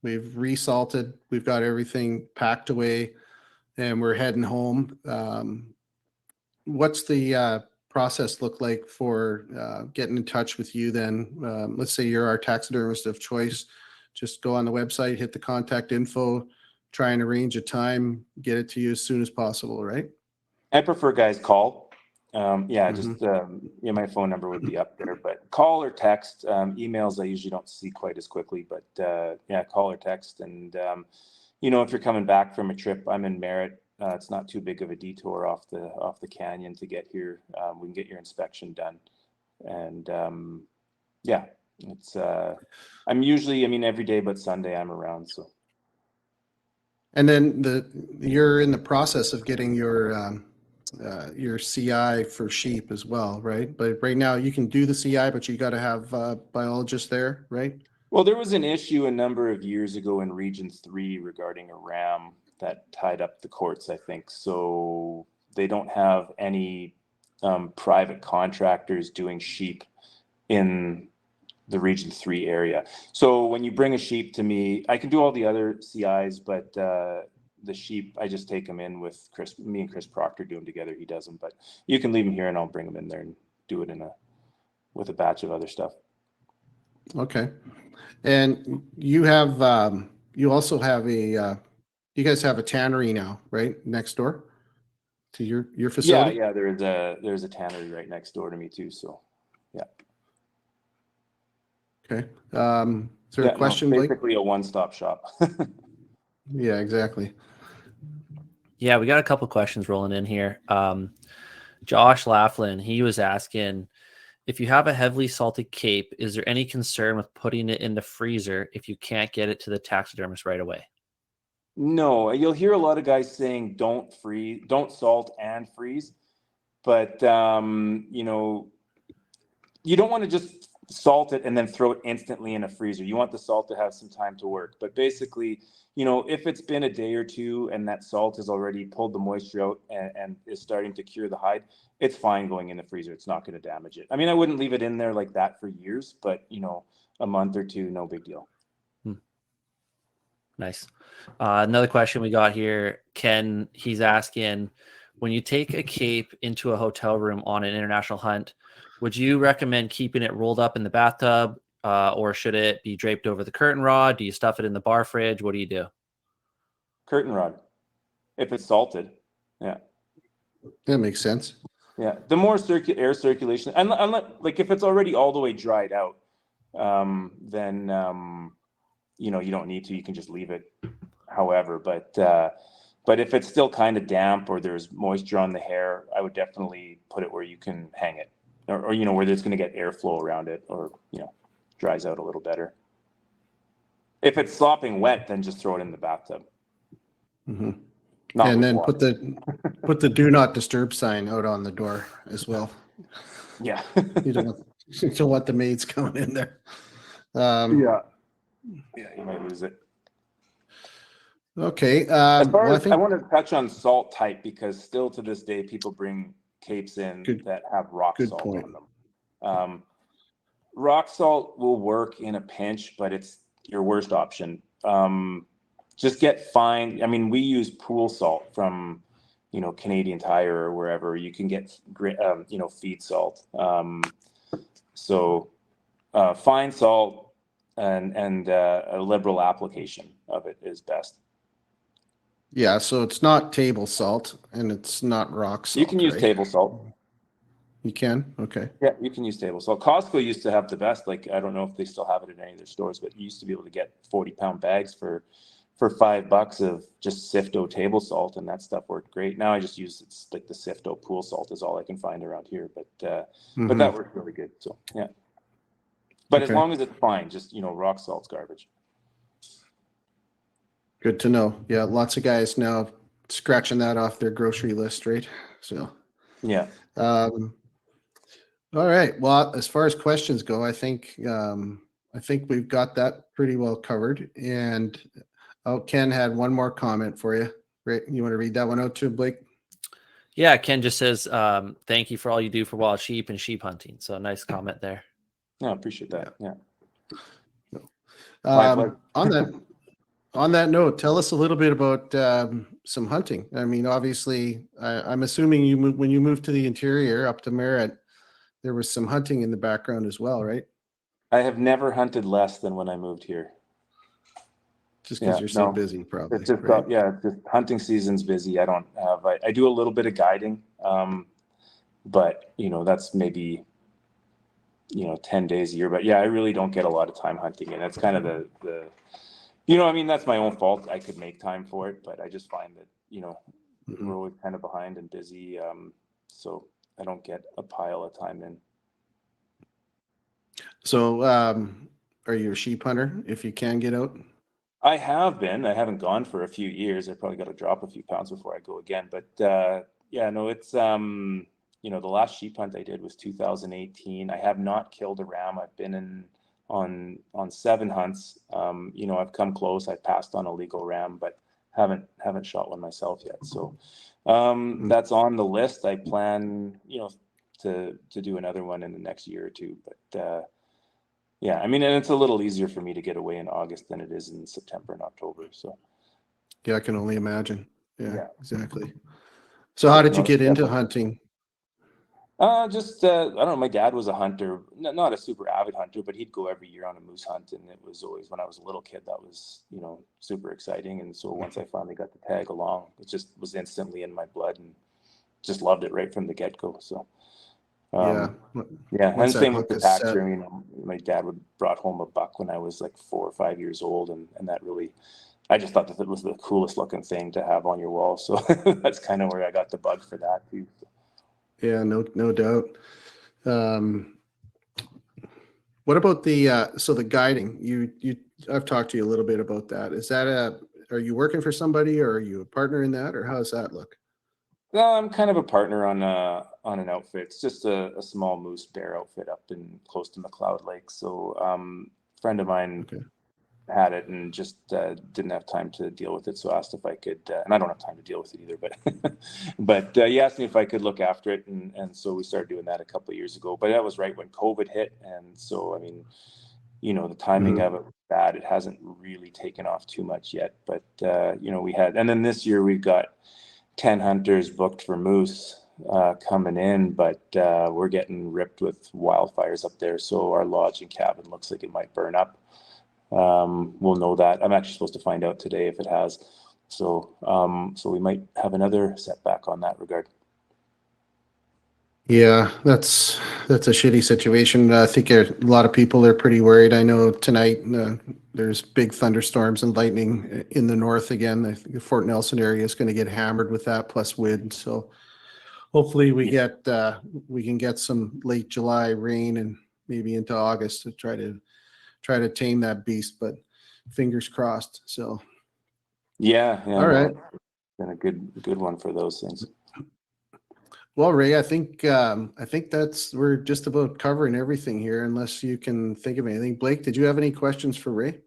we've resalted. We've got everything packed away and we're heading home. What's the process look like for getting in touch with you then? Let's say you're our taxidermist of choice. Just go on the website, hit the contact info, try and arrange a time, get it to you as soon as possible, right? I prefer guys call. My phone number would be up there, but call or text. Emails I usually don't see quite as quickly, but call or text. And if you're coming back from a trip, I'm in Merritt. It's not too big of a detour off the canyon to get here. We can get your inspection done, and It's I'm usually, I mean, every day but Sunday I'm around. So And then you're in the process of getting your CI for sheep as well, right? But right now you can do the CI, but you got to have biologists there, right? well, there was an issue a number of years ago in Region 3 regarding a ram that tied up the courts, I think. So they don't have any private contractors doing sheep in the Region 3 area. So when you bring a sheep to me, I can do all the other CIs, but the sheep, I just take them in with Chris. Me and Chris Proctor do them together. He does them, but you can leave them here and I'll bring them in there and do it with a batch of other stuff. Okay. And you also have you guys have a tannery now, right? Next door to your facility? Yeah. There's a tannery right next door to me too. So yeah. Okay. Is there a question, Blake? Basically a one-stop shop. Yeah, exactly. Yeah, we got a couple questions rolling in here. Josh Laughlin, he was asking, if you have a heavily salted cape, is there any concern with putting it in the freezer if you can't get it to the taxidermist right away? No, you'll hear a lot of guys saying don't salt and freeze, but you know, you don't want to just salt it and then throw it instantly in a freezer. You want the salt to have some time to work. But basically, you know, if it's been a day or two and that salt has already pulled the moisture out and is starting to cure the hide, it's fine going in the freezer. It's not going to damage it. I mean, I wouldn't leave it in there like that for years, but you know, a month or two, no big deal. Nice. Another question we got here, Ken, he's asking, when you take a cape into a hotel room on an international hunt, would you recommend keeping it rolled up in the bathtub, or should it be draped over the curtain rod? Do you stuff it in the bar fridge? What do you do? Curtain rod, if it's salted. Yeah. That makes sense. Yeah. The more air circulation, and like if it's already all the way dried out, then you know, you don't need to. You can just leave it. However, but if it's still kind of damp or there's moisture on the hair, I would definitely put it where you can hang it, or you know, where there's going to get airflow around it, or you know, dries out a little better. If it's slopping wet, then just throw it in the bathtub. Mm-hmm. Not And with then water. put the do not disturb sign out on the door as well. Yeah. You don't want the maids coming in there. Yeah, you might lose it. Okay. As far Well, as I want to touch on salt type, because still to this day, people bring capes in that have rock salt point. on them. Rock salt will work in a pinch, but it's your worst option. Just get fine. I mean, we use pool salt from, you know, Canadian Tire or wherever. You can get, you know, feed salt. So fine salt and a liberal application of it is best. Yeah, so it's not table salt and it's not rock salt. You can use right? table salt. You can? Okay. Yeah, you can use table salt. Costco used to have the best. Like, I don't know if they still have it in any of their stores, but you used to be able to get 40-pound bags for $5 of just Sifto table salt, and that stuff worked great. Now I just use it's like the Sifto pool salt is all I can find around here, but that worked really good. So yeah, but as long as it's fine, just you know, rock salt's garbage. Good to know. Yeah, lots of guys now scratching that off their grocery list, right? So yeah. All right. Well, as far as questions go, I think we've got that pretty well covered. And Ken had one more comment for you. Right? You want to read that one out too, Blake? Yeah, Ken just says, thank you for all you do for wild sheep and sheep hunting. So nice comment there. No, I appreciate that. Yeah. On that note, tell us a little bit about some hunting. I mean, obviously, I'm assuming when you moved to the interior up to Merritt, there was some hunting in the background as well, right? I have never hunted less than when I moved here. Just because you're so busy, probably. It's just right? just hunting season's busy. I don't have. I do a little bit of guiding, but you know, that's maybe 10 days a year. But yeah, I really don't get a lot of time hunting, and that's kind of the you know, I mean, that's my own fault. I could make time for it, but I just find that, you know, we're always kind of behind and busy. So I don't get a pile of time in. So, are you a sheep hunter if you can get out? I have been. I haven't gone for a few years. I probably got to drop a few pounds before I go again. But yeah, no, it's the last sheep hunt I did was 2018. I have not killed a ram. I've been in on 7 hunts. I've come close. I passed on a legal ram, but haven't shot one myself yet. So that's on the list. I plan, to do another one in the next year or two. But yeah, I mean, and it's a little easier for me to get away in August than it is in September and October. So Yeah, I can only imagine. Yeah, yeah. exactly. So how did you No, get into definitely. hunting? Just I don't know. My dad was a hunter, not a super avid hunter, but he'd go every year on a moose hunt, and it was always when I was a little kid that was super exciting. And so once I finally got to tag along, it just was instantly in my blood, and just loved it right from the get go. So Yeah. yeah, Once and that same with hook the is set. taxidermy. My dad would brought home a buck when I was like 4 or 5 years old, and that really, I just thought that it was the coolest looking thing to have on your wall. So that's kind of where I got the bug for that too. Yeah, no doubt. Um, what about the guiding? I've talked to you a little bit about that. Are you working for somebody or are you a partner in that, or how does that look? Well, I'm kind of a partner on an outfit. It's just a small moose bear outfit up in close to McLeod Lake. So a friend of mine Okay. had it and just didn't have time to deal with it. So asked if I could, and I don't have time to deal with it either. But he asked me if I could look after it, and so we started doing that a couple of years ago. But that was right when COVID hit, and so I mean, the timing of it was bad. It hasn't really taken off too much yet. But we had, and then this year we've got 10 hunters booked for moose coming in, but we're getting ripped with wildfires up there. So our lodge and cabin looks like it might burn up. We'll know that. I'm actually supposed to find out today if it has. So we might have another setback on that regard. Yeah, that's a shitty situation. I think a lot of people are pretty worried. I know tonight there's big thunderstorms and lightning in the north again. I think the Fort Nelson area is going to get hammered with that plus wind. So hopefully we can get some late July rain and maybe into August to try to tame that beast. But fingers crossed. So Yeah, all no, right. it's been a good one for those things. Well, Ray, I think we're just about covering everything here, unless you can think of anything. Blake, did you have any questions for Ray?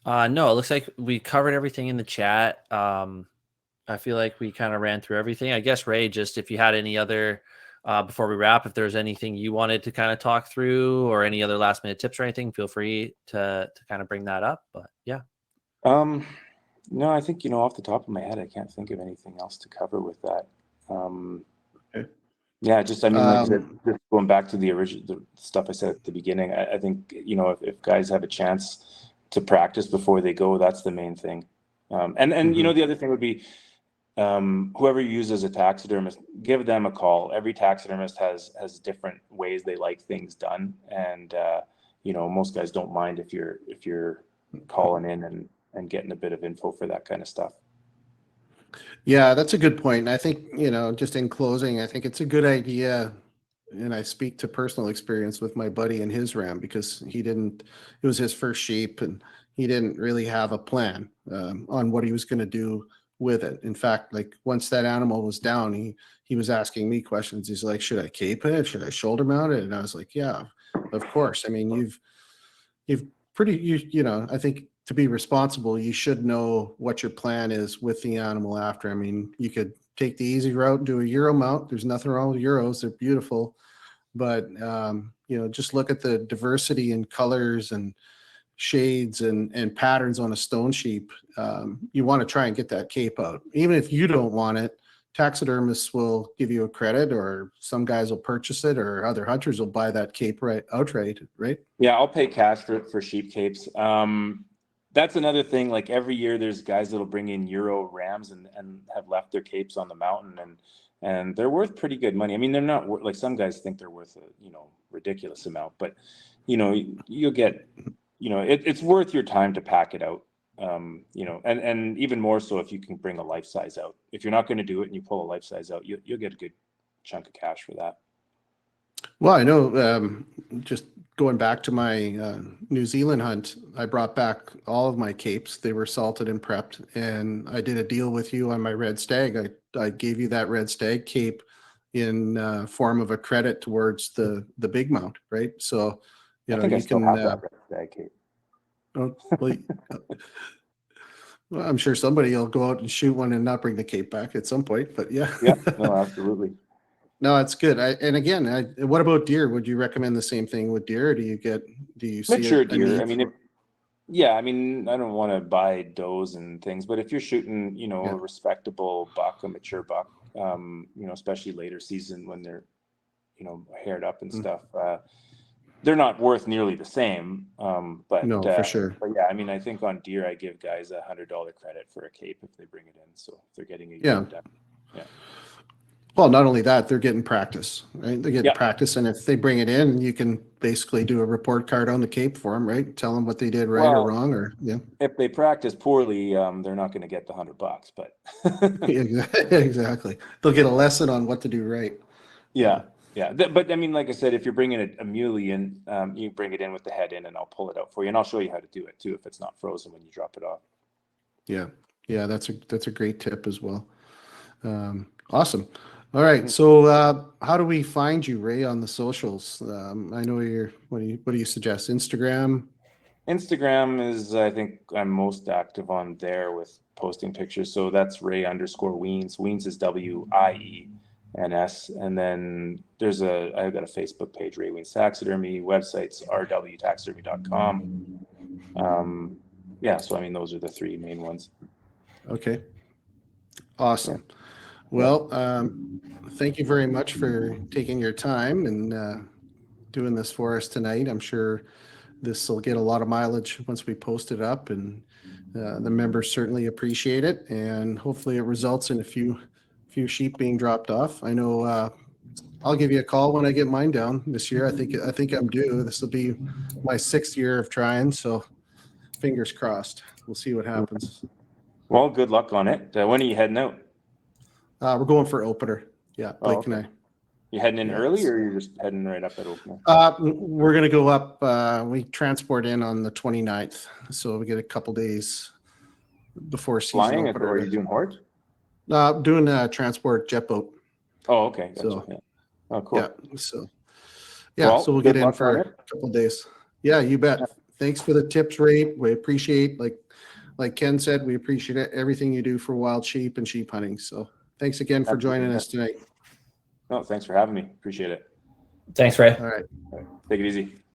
No, it looks like we covered everything in the chat. I feel like we kind of ran through everything. I guess, Ray, just if you had any other, before we wrap, if there's anything you wanted to kind of talk through or any other last minute tips or anything, feel free to kind of bring that up. But yeah. No, I think, off the top of my head, I can't think of anything else to cover with that. Okay. Yeah, just, I mean, like I said, just going back to the stuff I said at the beginning, I think, if guys have a chance to practice before they go, that's the main thing. And the other thing would be, whoever you use as a taxidermist, give them a call. Every taxidermist has different ways they like things done. And, most guys don't mind if you're calling in and getting a bit of info for that kind of stuff. Yeah, that's a good point. And I think, just in closing, I think it's a good idea. And I speak to personal experience with my buddy and his ram because it was his first sheep and he didn't really have a plan on what he was going to do with it. In fact, like once that animal was down, he was asking me questions. He's like, should I cape it? Should I shoulder mount it? And I was like, yeah, of course. I mean, I think to be responsible, you should know what your plan is with the animal after. I mean, you could take the easy route and do a Euro mount. There's nothing wrong with Euros. They're beautiful. But, just look at the diversity in colors and shades and patterns on a stone sheep. You want to try and get that cape out. Even if you don't want it, taxidermists will give you a credit, or some guys will purchase it, or other hunters will buy that cape outright, right? Yeah, I'll pay cash for sheep capes. That's another thing. Like every year, there's guys that'll bring in Euro rams and have left their capes on the mountain, and they're worth pretty good money. I mean, they're not like some guys think they're worth a ridiculous amount, but you'll get it's worth your time to pack it out. And even more so if you can bring a life size out. If you're not going to do it and you pull a life size out, you'll get a good chunk of cash for that. Well, I know, just going back to my New Zealand hunt, I brought back all of my capes. They were salted and prepped, and I did a deal with you on my red stag. I gave you that red stag cape in form of a credit towards the big mount, right? So, I think I still have that red stag cape. Oh, well, well, I'm sure somebody will go out and shoot one and not bring the cape back at some point, but yeah. Yeah, no, absolutely. No, it's good. And again, what about deer? Would you recommend the same thing with deer, or do you see Mature a deer. need I mean, yeah, I mean, I don't want to buy does and things, but if you're shooting, Yeah. a respectable buck, a mature buck, especially later season when they're, haired up and Mm. stuff, they're not worth nearly the same. But No, for sure. But yeah, I mean, I think on deer, I give guys $100 credit for a cape if they bring it in. So if they're getting a Yeah. done. Yeah. Well, not only that, they're getting practice, right? They're getting Yeah. practice, and if they bring it in, you can basically do a report card on the cape for them, right? Tell them what they did right or Well, wrong, or yeah. If they practice poorly, they're not going to get the $100, but Exactly. They'll get a lesson on what to do right. yeah. But I mean, like I said, if you're bringing a muley in, you bring it in with the head in, and I'll pull it out for you, and I'll show you how to do it too if it's not frozen when you drop it off. Yeah. Yeah, that's a great tip as well. Awesome. All right. So how do we find you, Ray, on the socials? I know what do you suggest? Instagram? Instagram is, I think, I'm most active on there with posting pictures. So that's Ray_Wiens. Wiens is Wiens, and then I've got a Facebook page, Ray Wiens Taxidermy. Website's rwtaxidermy.com. Yeah, so I mean, those are the three main ones. Okay. Awesome. Well, thank you very much for taking your time and doing this for us tonight. I'm sure this will get a lot of mileage once we post it up, and the members certainly appreciate it. And hopefully, it results in a few sheep being dropped off. I know I'll give you a call when I get mine down this year. I think I'm due. This will be my 6th year of trying, so fingers crossed. We'll see what happens. Well, good luck on it. When are you heading out? We're going for opener. Yeah, Blake okay. and I. You heading in Yeah. early, or you're just heading right up at opener? We're going to go up. We transport in on the 29th, so we get a couple days before season Flying, or opener. are you doing horse? Doing a transport jet boat. Oh, okay. Gotcha. So, yeah. Oh, cool. Yeah. So, yeah. Well, So we'll good get in luck for on a couple days. Yeah, you bet. Thanks for the tips, Ray. We appreciate, like Ken said, we appreciate everything you do for wild sheep and sheep hunting. So thanks again for joining us tonight. No, thanks for having me. Appreciate it. Thanks, Ray. All right. Take it easy.